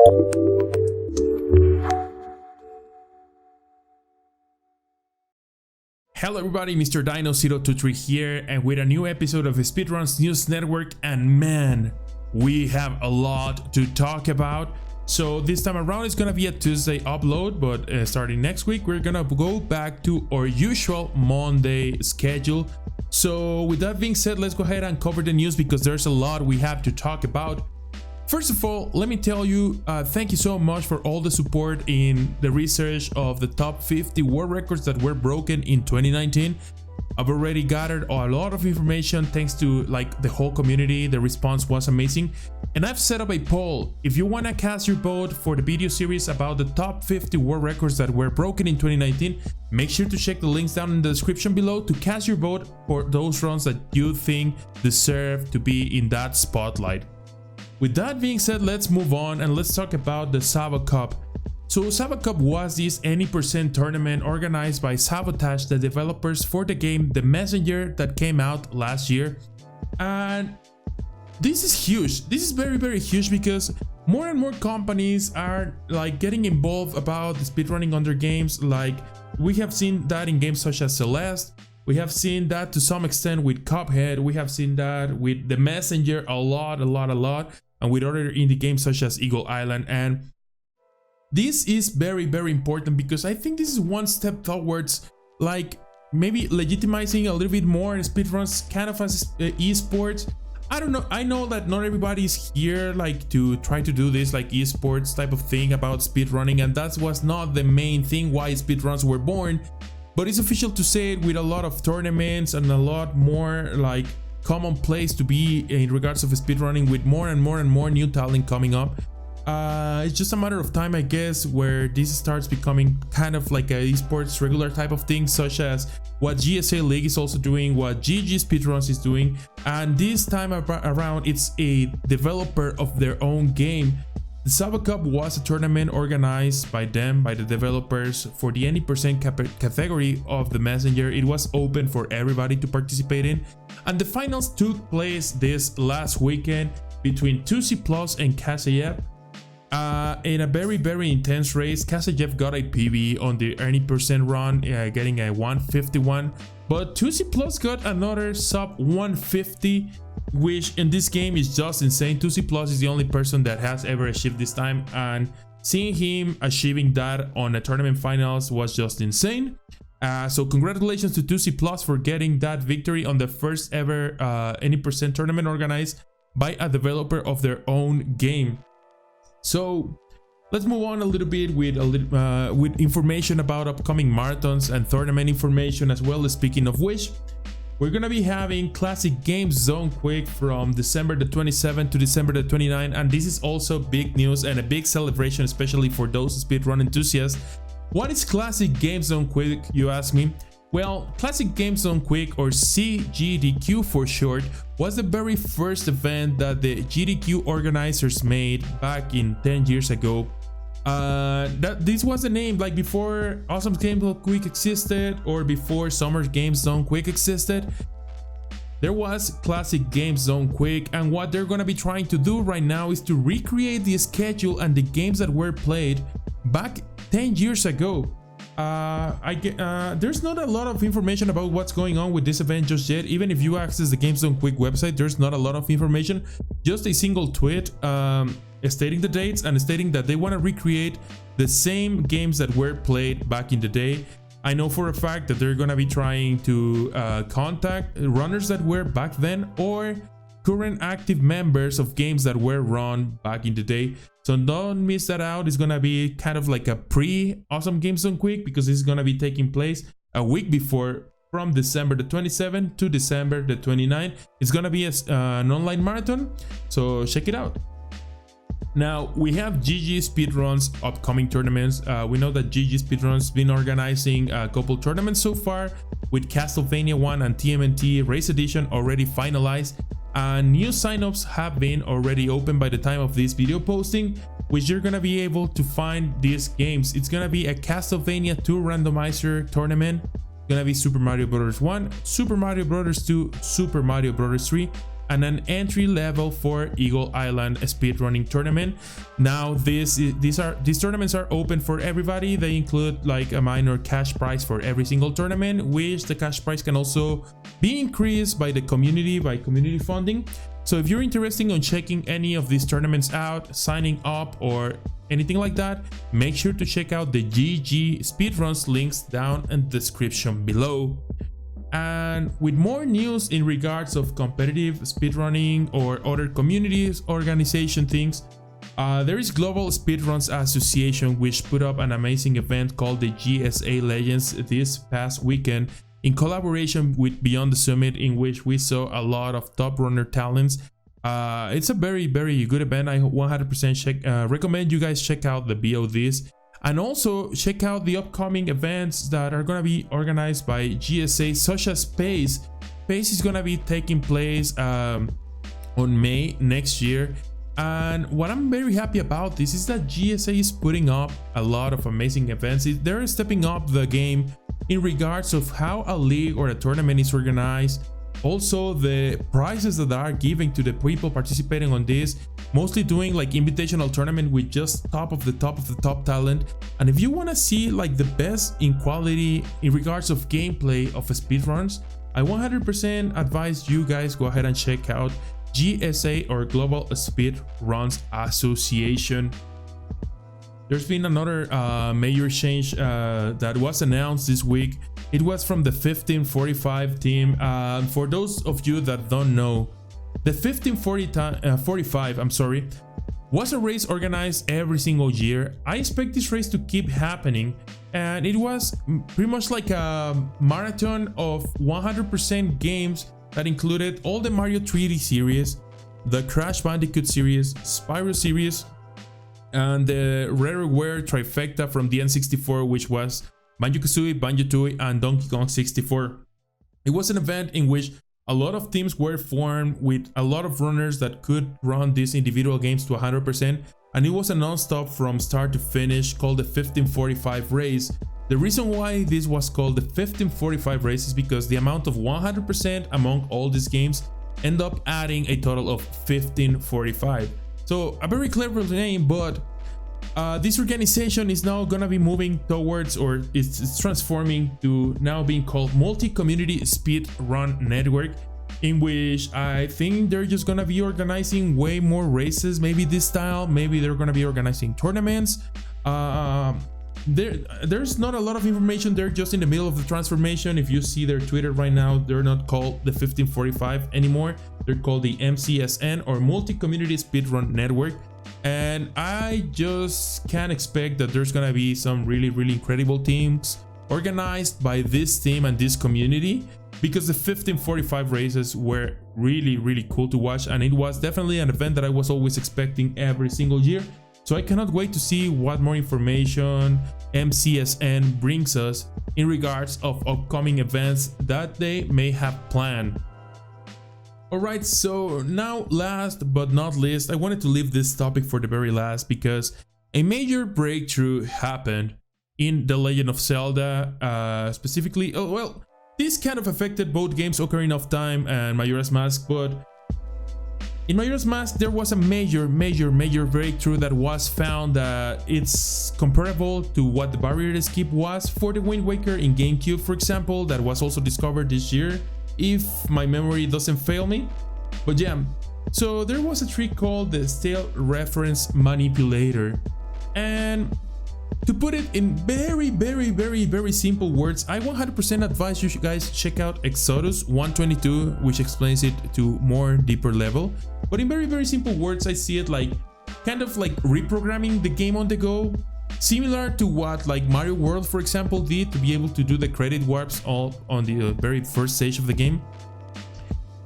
Hello everybody, Mr. Dino023 here, and with a new episode of the Speedruns News Network, and man, we have a lot to talk about. So this time around it's gonna be a Tuesday upload, but starting next week we're gonna go back to our usual Monday schedule. So with that being said, let's go ahead and cover the news because there's a lot we have to talk about. First of all, let me tell you, thank you so much for all the support in the research of the top 50 world records that were broken in 2019. I've already gathered a lot of information thanks to the whole community. The response was amazing. And I've set up a poll. If you want to cast your vote for the video series about the top 50 world records that were broken in 2019, make sure to check the links down in the description below to cast your vote for those runs that you think deserve to be in that spotlight. With that being said, let's move on and let's talk about the Sava Cup. So Sava Cup was this any percent tournament organized by Sabotage, the developers for the game The Messenger that came out last year. And this is huge. This is very huge because more and more companies are getting involved about the speedrunning on their games. We have seen that in games such as Celeste. We have seen that to some extent with Cuphead. We have seen that with The Messenger a lot. And with other indie games such as Eagle Island. And this is very important because I think this is one step towards maybe legitimizing a little bit more speedruns kind of as esports. I don't know, I know that not everybody's here to try to do this esports type of thing about speedrunning, and that was not the main thing why speedruns were born, but it's official to say it with a lot of tournaments and a lot more common place to be in regards of speedrunning, with more and more new talent coming up. It's just a matter of time, I guess, where this starts becoming kind of like a esports regular type of thing, such as what GSA League is also doing, what GG Speedruns is doing. And this time around it's a developer of their own game. The Sava Cup was a tournament organized by them, by the developers, for the any percent category of The Messenger. It was open for everybody to participate in, and the finals took place this last weekend between Tusi Plus and Kasayev. In a very intense race. Kasayev got a PB on the any percent run, getting a 151, but Tusi Plus got another sub 150, which in this game is just insane. Tusi Plus is the only person that has ever achieved this time, and seeing him achieving that on a tournament finals was just insane. So congratulations to Tusi Plus for getting that victory on the first ever any percent tournament organized by a developer of their own game. So let's move on a little bit with information about upcoming marathons and tournament information as well. Speaking of which, we're gonna be having Classic Games Zone Quick from December the 27th to December the 29th, and this is also big news and a big celebration, especially for those speedrun enthusiasts. What is Classic Games Zone Quick, you ask me? Well, Classic Games Zone Quick, or CGDQ for short, was the very first event that the GDQ organizers made back in 10 years ago. This was the name before Awesome Games Zone Quick existed, or before Summer Games Zone Quick existed. There was Classic Games Zone Quick, and what they're gonna be trying to do right now is to recreate the schedule and the games that were played back 10 years ago. There's not a lot of information about what's going on with this event just yet. Even if you access the Games Zone Quick website, there's not a lot of information. Just a single tweet stating the dates and stating that they want to recreate the same games that were played back in the day. I know for a fact that they're gonna be trying to contact runners that were back then, or current active members of games that were run back in the day. So don't miss that out. It's gonna be kind of like a pre-Awesome Games Zone Quick, because it's gonna be taking place a week before, from December the 27th to December the 29th. It's gonna be an online marathon, so check it out. Now we have GG Speedruns upcoming tournaments. We know that GG Speedruns been organizing a couple tournaments so far, with Castlevania 1 and TMNT Race Edition already finalized. New signups have been already open by the time of this video posting, which you're gonna be able to find these games. It's gonna be a Castlevania 2 randomizer tournament. It's gonna be Super Mario Bros. 1, Super Mario Bros. 2, Super Mario Bros. 3, and an entry level for Eagle Island speedrunning tournament. Now these tournaments are open for everybody. They include like a minor cash prize for every single tournament, which the cash prize can also be increased by the community, by community funding. So if you're interested in checking any of these tournaments out, signing up or anything like that, make sure to check out the GG Speedruns links down in the description below. And with more news in regards of competitive speedrunning or other communities, organization things, there is Global Speedruns Association, which put up an amazing event called the GSA Legends this past weekend in collaboration with Beyond the Summit, in which we saw a lot of top runner talents. It's a very good event. I 100% recommend you guys check out the BODs. And also check out the upcoming events that are gonna be organized by GSA, such as Space. Space is gonna be taking place on May next year. And what I'm very happy about this is that GSA is putting up a lot of amazing events. They're stepping up the game in regards of how a league or a tournament is organized. Also, the prizes that are giving to the people participating on this, mostly doing like invitational tournament with just top of the top talent. And if you want to see like the best in quality in regards of gameplay of speedruns, I 100% advise you guys go ahead and check out GSA or Global Speedruns Association. There's been another major change that was announced this week. It was from the 1545 team. For those of you that don't know, the 1545, I'm sorry, was a race organized every single year. I expect this race to keep happening, and it was pretty much like a marathon of 100% games that included all the Mario 3D series, the Crash Bandicoot series, Spyro series, and the Rareware trifecta from the N64, which was Banjo-Kazooie, Banjo-Tooie, and Donkey Kong 64. It was an event in which a lot of teams were formed with a lot of runners that could run these individual games to 100%, and it was a non-stop from start to finish called the 1545 race. The reason why this was called the 1545 race is because the amount of 100% among all these games end up adding a total of 1545. So a very clever name, but this organization is now gonna be moving towards, or it's transforming to now being called Multi-Community Speedrun Network, in which I think they're just gonna be organizing way more races, maybe this style, maybe they're gonna be organizing tournaments. There's not a lot of information. They're just in the middle of the transformation. If you see their Twitter right now, they're not called the 1545 anymore. They're called the MCSN, or Multi-Community Speedrun Network. And I just can't expect that there's gonna be some really incredible teams organized by this team and this community, because the 1545 races were really cool to watch, and it was definitely an event that I was always expecting every single year. So I cannot wait to see what more information MCSN brings us in regards of upcoming events that they may have planned. Alright, so now last but not least, I wanted to leave this topic for the very last because a major breakthrough happened in The Legend of Zelda, specifically, oh well, this kind of affected both games, Ocarina of Time and Majora's Mask, but in Majora's Mask there was a major breakthrough that was found that it's comparable to what the barrier escape was for the Wind Waker in GameCube, for example, that was also discovered this year, if my memory doesn't fail me. But yeah, so there was a trick called the Stale Reference Manipulator, and to put it in very simple words, I 100% advise you guys check out Exodus 122, which explains it to more deeper level. But in very simple words, I see it like kind of like reprogramming the game on the go, similar to what like Mario World, for example, did to be able to do the credit warps all on the very first stage of the game.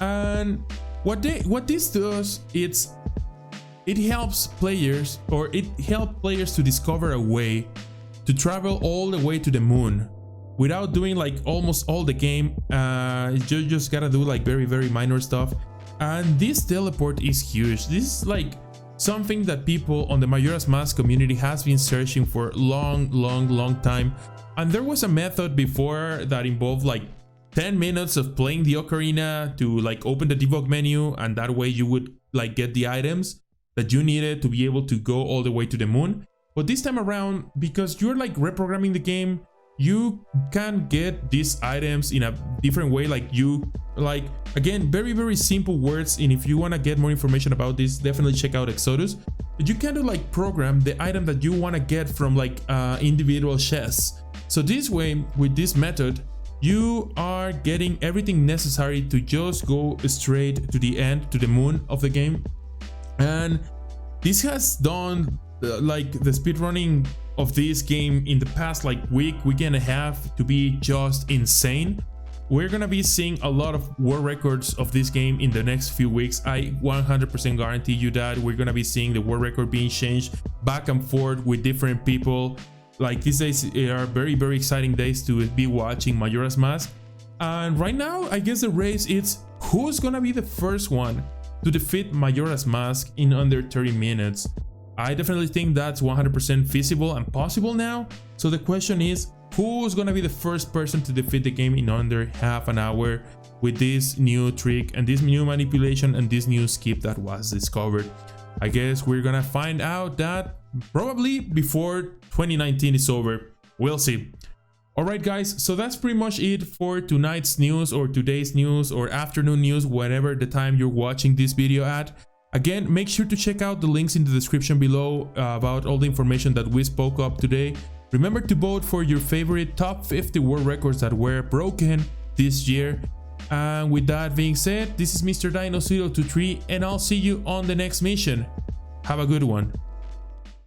And what this does, it helps players, or it helped players to discover a way to travel all the way to the moon without doing like almost all the game. You just gotta do like very minor stuff, and this teleport is huge. This is like something that people on the Majora's Mask community has been searching for long time, and there was a method before that involved like 10 minutes of playing the ocarina to like open the debug menu, and that way you would like get the items that you needed to be able to go all the way to the moon. But this time around, because you're like reprogramming the game, you can get these items in a different way. Like you, like, again, very simple words, and if you want to get more information about this, definitely check out Exodus. But you can do like program the item that you want to get from like individual chests. So this way, with this method, you are getting everything necessary to just go straight to the end, to the moon of the game. And this has done like the speedrunning of this game in the past like week and a half to be just insane. We're gonna be seeing a lot of world records of this game in the next few weeks. I 100% guarantee you that we're gonna be seeing the world record being changed back and forth with different people. Like these days are very exciting days to be watching Majora's Mask. And right now, I guess the race is who's gonna be the first one to defeat Majora's Mask in under 30 minutes. I definitely think that's 100% feasible and possible now. So the question is, who's gonna be the first person to defeat the game in under half an hour with this new trick and this new manipulation and this new skip that was discovered? I guess we're gonna find out that probably before 2019 is over. We'll see. Alright guys, so that's pretty much it for tonight's news or today's news or afternoon news, whatever the time you're watching this video at. Again, make sure to check out the links in the description below about all the information that we spoke up today. Remember to vote for your favorite top 50 world records that were broken this year. And with that being said, this is Mr. Dino023 and I'll see you on the next mission. Have a good one.